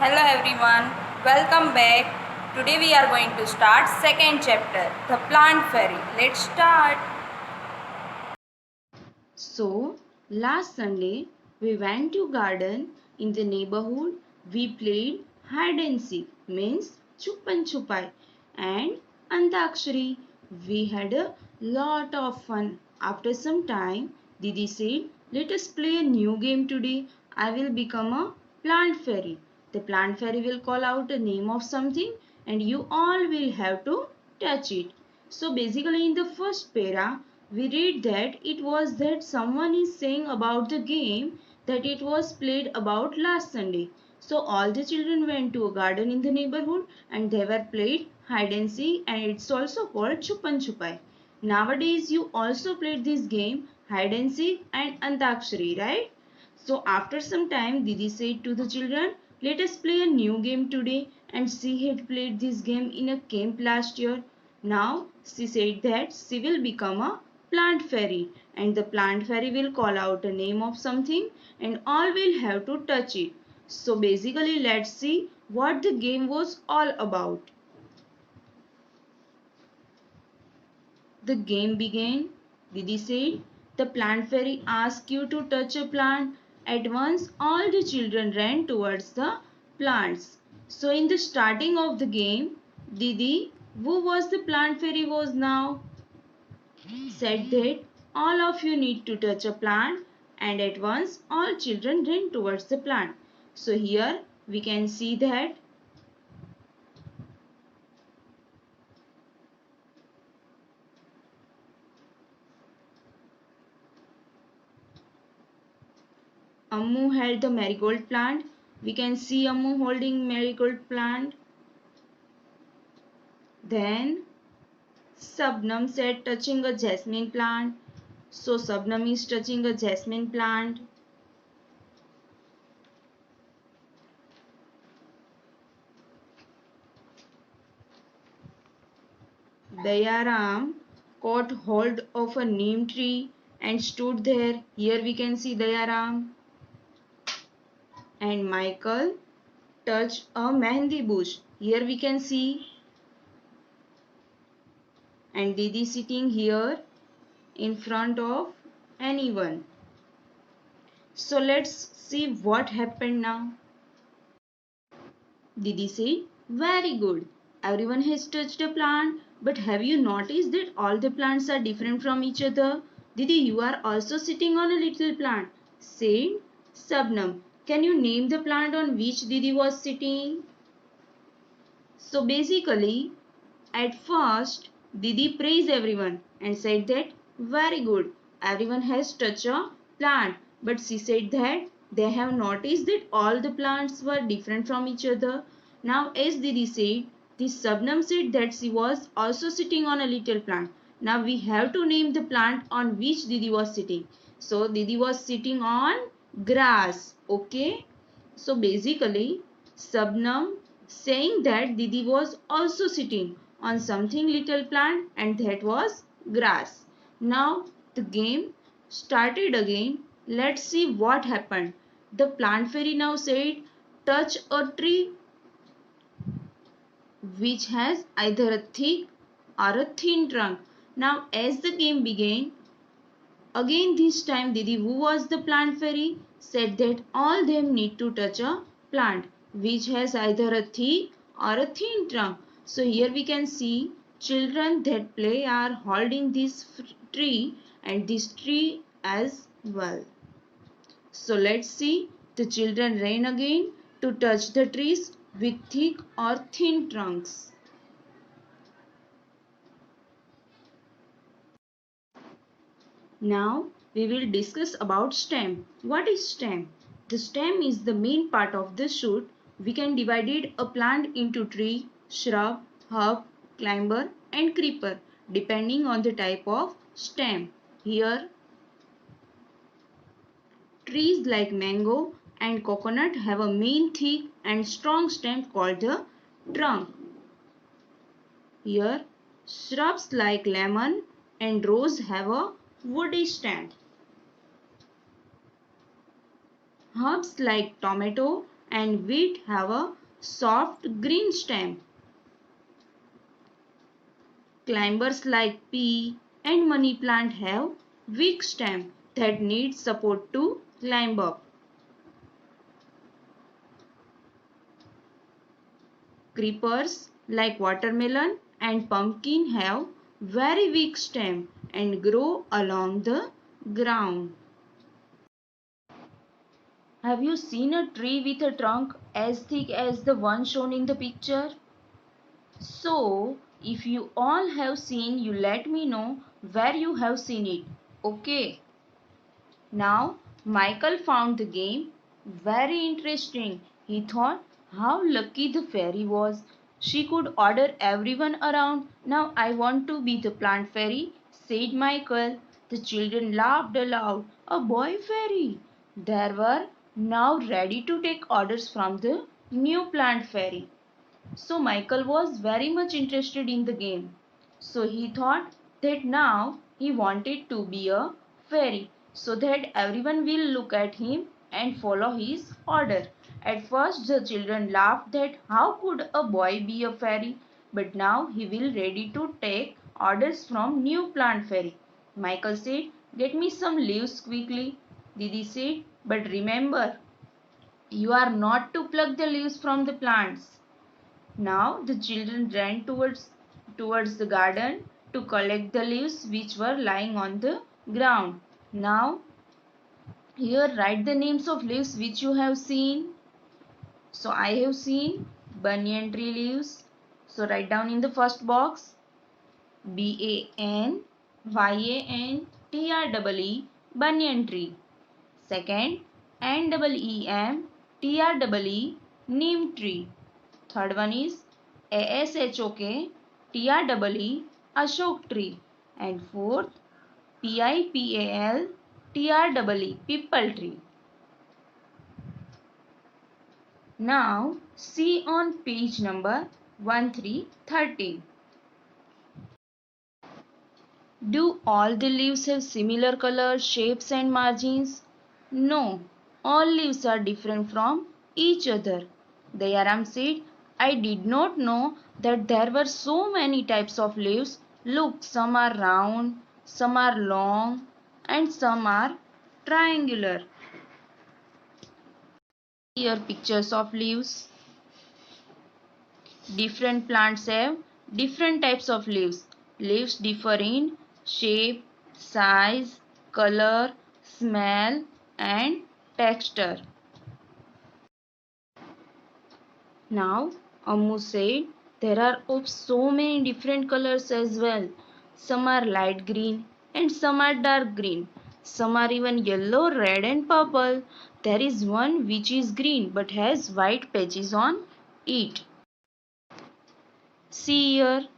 Hello everyone, welcome back. Today we are going to start second chapter, The Plant Fairy. Let's start. So, last Sunday we went to garden in the neighborhood. We played hide and seek, means chupan chupai, and antakshari. We had a lot of fun. After some time, Didi said, "Let us play a new game today. I will become a plant fairy. The plant fairy will call out a name of something, and you all will have to touch it." So basically in the first para, we read that it was that someone is saying about the game that it was played about last Sunday. So all the children went to a garden in the neighborhood and they were played hide and seek, and it's also called chupan chupai. Nowadays you also played this game hide and seek and antakshari, right? So after some time Didi said to the children, let us play a new game today, and she had played this game in a camp last year. Now she said that she will become a plant fairy, and the plant fairy will call out a name of something and all will have to touch it. So basically let's see what the game was all about. The game began. Didi said, the plant fairy asks you to touch a plant. At once all the children ran towards the plants. So in the starting of the game, Didi, who was the plant fairy, was now said that all of you need to touch a plant, and at once all children ran towards the plant. So here we can see that Ammu held the marigold plant. We can see Ammu holding marigold plant. Then Sabnam said touching a jasmine plant. So Sabnam is touching a jasmine plant. Dayaram caught hold of a neem tree and stood there. Here we can see Dayaram. And Michael touched a mehndi bush. Here we can see. And Didi sitting here in front of anyone. So let's see what happened now. Didi said, very good. Everyone has touched a plant, but have you noticed that all the plants are different from each other? Didi, you are also sitting on a little plant, said Sabnam. Can you name the plant on which Didi was sitting? So basically, at first, Didi praised everyone and said that very good, everyone has touched a plant. But she said that they have noticed that all the plants were different from each other. Now as Didi said, the Sabnam said that she was also sitting on a little plant. Now we have to name the plant on which Didi was sitting. So Didi was sitting on grass. Okay. So basically, Sabnam saying that Didi was also sitting on something little plant, and that was grass. Now the game started again. Let's see what happened. The plant fairy now said, touch a tree which has either a thick or a thin trunk. Now as the game began, again this time Didi, who was the plant fairy, said that all them need to touch a plant which has either a thick or a thin trunk. So here we can see children that play are holding this tree and this tree as well. So let's see, the children ran again to touch the trees with thick or thin trunks. Now we will discuss about stem. What is stem? The stem is the main part of the shoot. We can divide it a plant into tree, shrub, herb, climber and creeper depending on the type of stem. Here trees like mango and coconut have a main thick and strong stem called the trunk. Here shrubs like lemon and rose have a woody stem. Herbs like tomato and wheat have a soft green stem. Climbers like pea and money plant have weak stem that need support to climb up. Creepers like watermelon and pumpkin have very weak stem and grow along the ground. Have you seen a tree with a trunk as thick as the one shown in the picture? So, if you all have seen, you let me know where you have seen it. Okay. Now, Michael found the game very interesting. He thought how lucky the fairy was. She could order everyone around. Now I want to be the plant fairy, said Michael. The children laughed aloud. A boy fairy. They were now ready to take orders from the new plant fairy. So Michael was very much interested in the game. So he thought that now he wanted to be a fairy so that everyone will look at him and follow his order. At first the children laughed that how could a boy be a fairy, but now he will ready to take orders from new plant fairy. Michael said, "Get me some leaves quickly." Didi said, "But remember, you are not to pluck the leaves from the plants." Now the children ran towards the garden to collect the leaves which were lying on the ground. Now here write the names of leaves which you have seen. So I have seen banyan tree leaves. So write down in the first box BANYANTREE banyan tree. Second NEEMTREE neem tree. Third one is ASHOKTREE Ashok tree. And fourth PIPALTREE People tree. Now see on page number 1313. Do all the leaves have similar colors, shapes and margins? No, all leaves are different from each other. Dayaram said, I did not know that there were so many types of leaves. Look, some are round, some are long and some are triangular. Here pictures of leaves. Different plants have different types of leaves. Leaves differ in shape, size, color, smell and texture. Now Ammu said there are of so many different colors as well. Some are light green and some are dark green. Some are even yellow, red and purple. There is one which is green but has white patches on it. See here,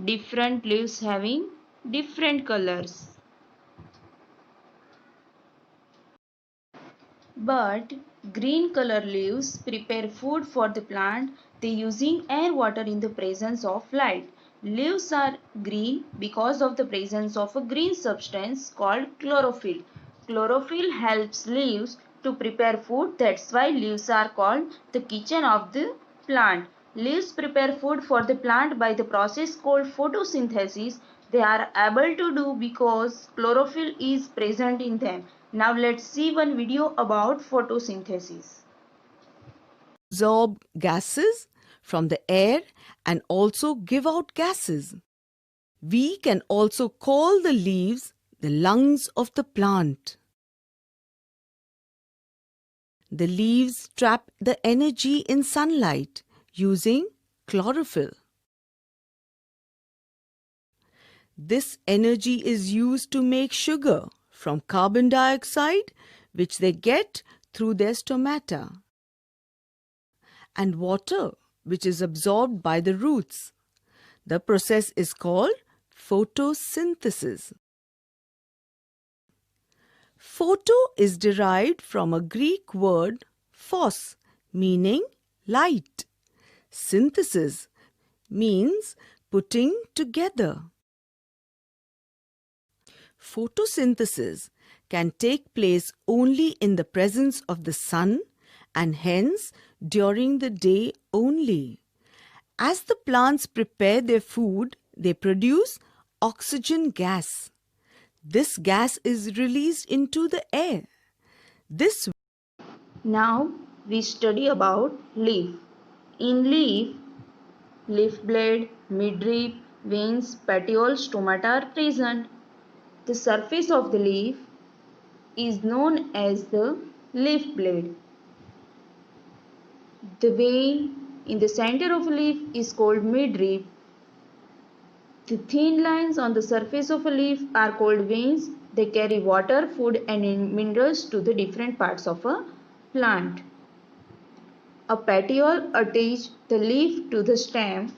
different leaves having different colors. But green color leaves prepare food for the plant. They using air water in the presence of light. Leaves are green because of the presence of a green substance called chlorophyll. Chlorophyll helps leaves to prepare food. That's why leaves are called the kitchen of the plant. Leaves prepare food for the plant by the process called photosynthesis. They are able to do because chlorophyll is present in them. Now let's see one video about photosynthesis. Absorb gases from the air and also give out gases. We can also call the leaves the lungs of the plant. The leaves trap the energy in sunlight using chlorophyll. This energy is used to make sugar from carbon dioxide, which they get through their stomata, and water, which is absorbed by the roots. The process is called photosynthesis. Photo is derived from a Greek word phos, meaning light. Synthesis means putting together. Photosynthesis can take place only in the presence of the sun and hence during the day only. As the plants prepare their food, they produce oxygen gas. This gas is released into the air. This Now we study about leaf. In leaf, leaf blade, midrib, veins, petiole, stomata are present. The surface of the leaf is known as the leaf blade. The vein in the center of a leaf is called midrib. The thin lines on the surface of a leaf are called veins. They carry water, food and minerals to the different parts of a plant. A petiole attaches the leaf to the stem.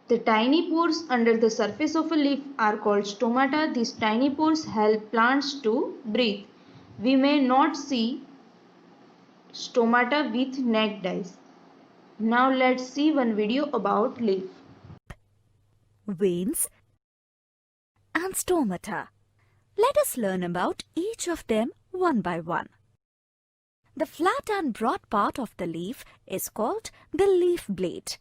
The tiny pores under the surface of a leaf are called stomata. These tiny pores help plants to breathe. We may not see stomata with naked eyes. Now let's see one video about leaf. Veins and stomata. Let us learn about each of them one by one. The flat and broad part of the leaf is called the leaf blade.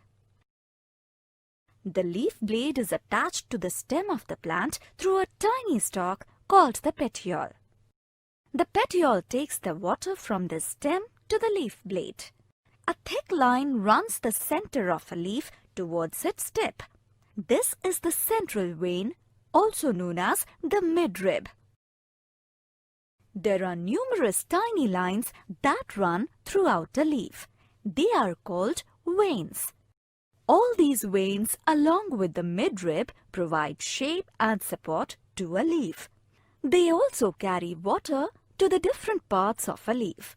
The leaf blade is attached to the stem of the plant through a tiny stalk called the petiole. The petiole takes the water from the stem to the leaf blade. A thick line runs the center of a leaf towards its tip. This is the central vein, also known as the midrib. There are numerous tiny lines that run throughout the leaf. They are called veins. All these veins along with the midrib provide shape and support to a leaf. They also carry water to the different parts of a leaf.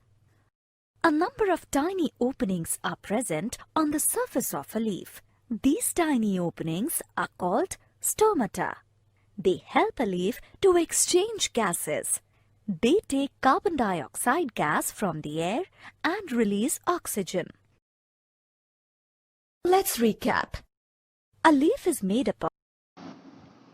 A number of tiny openings are present on the surface of a leaf. These tiny openings are called stomata. They help a leaf to exchange gases. They take carbon dioxide gas from the air and release oxygen. Let's recap. A leaf is made up of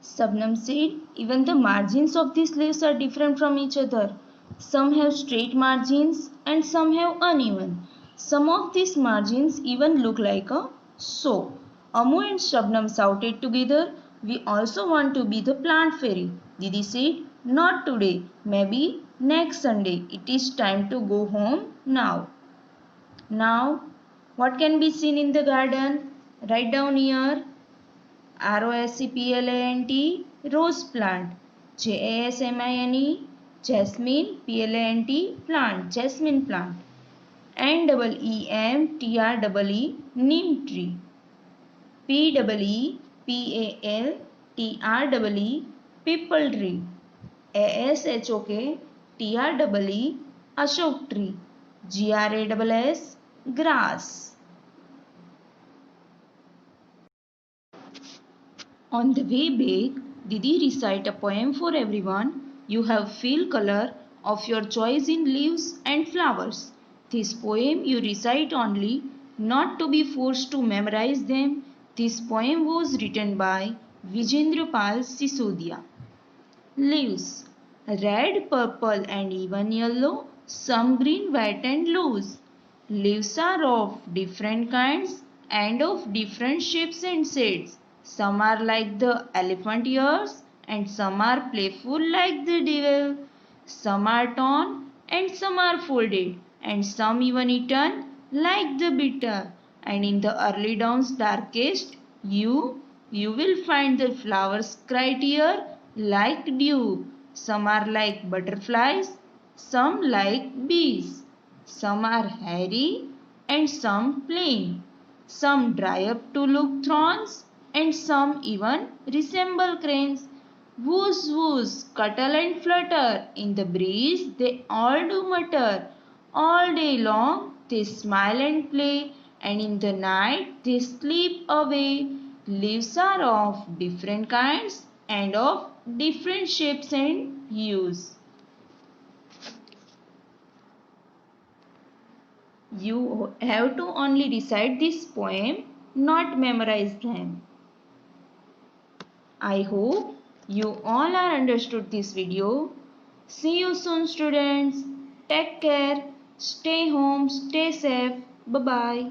Sabnam said, even the margins of these leaves are different from each other. Some have straight margins and some have uneven. Some of these margins even look like a so. Amu and Shabnam shouted together, we also want to be the plant fairy. Didi said, not today, maybe next Sunday. It is time to go home now. Now, what can be seen in the garden? Write down here. ROSEPLANT, rose plant. JASMINE, jasmine, PLANT, plant, jasmine plant. NEEMTREE, neem tree. PEEPALTREE, people tree. ASHOKTREE, ashok tree. GRASS, grass. On the way back, Didi recite a poem for everyone. You have fill color of your choice in leaves and flowers. This poem you recite only, not to be forced to memorize them. This poem was written by Vijendra Pal Sisodia. Leaves: red, purple and even yellow, some green, white and loose. Leaves are of different kinds and of different shapes and shades. Some are like the elephant ears and some are playful like the devil. Some are torn and some are folded and some even eaten like the beetle. And in the early dawn's darkest, you will find the flowers cried here like dew. Some are like butterflies, some like bees. Some are hairy and some plain. Some dry up to look thorns and some even resemble cranes. Whoosh whoosh, scuttle and flutter, in the breeze they all do mutter. All day long they smile and play, and in the night they sleep away. Leaves are of different kinds and of different shapes and hues. You have to only recite this poem, not memorize them. I hope you all are understood this video. See you soon, students. Take care. Stay home. Stay safe. Bye bye.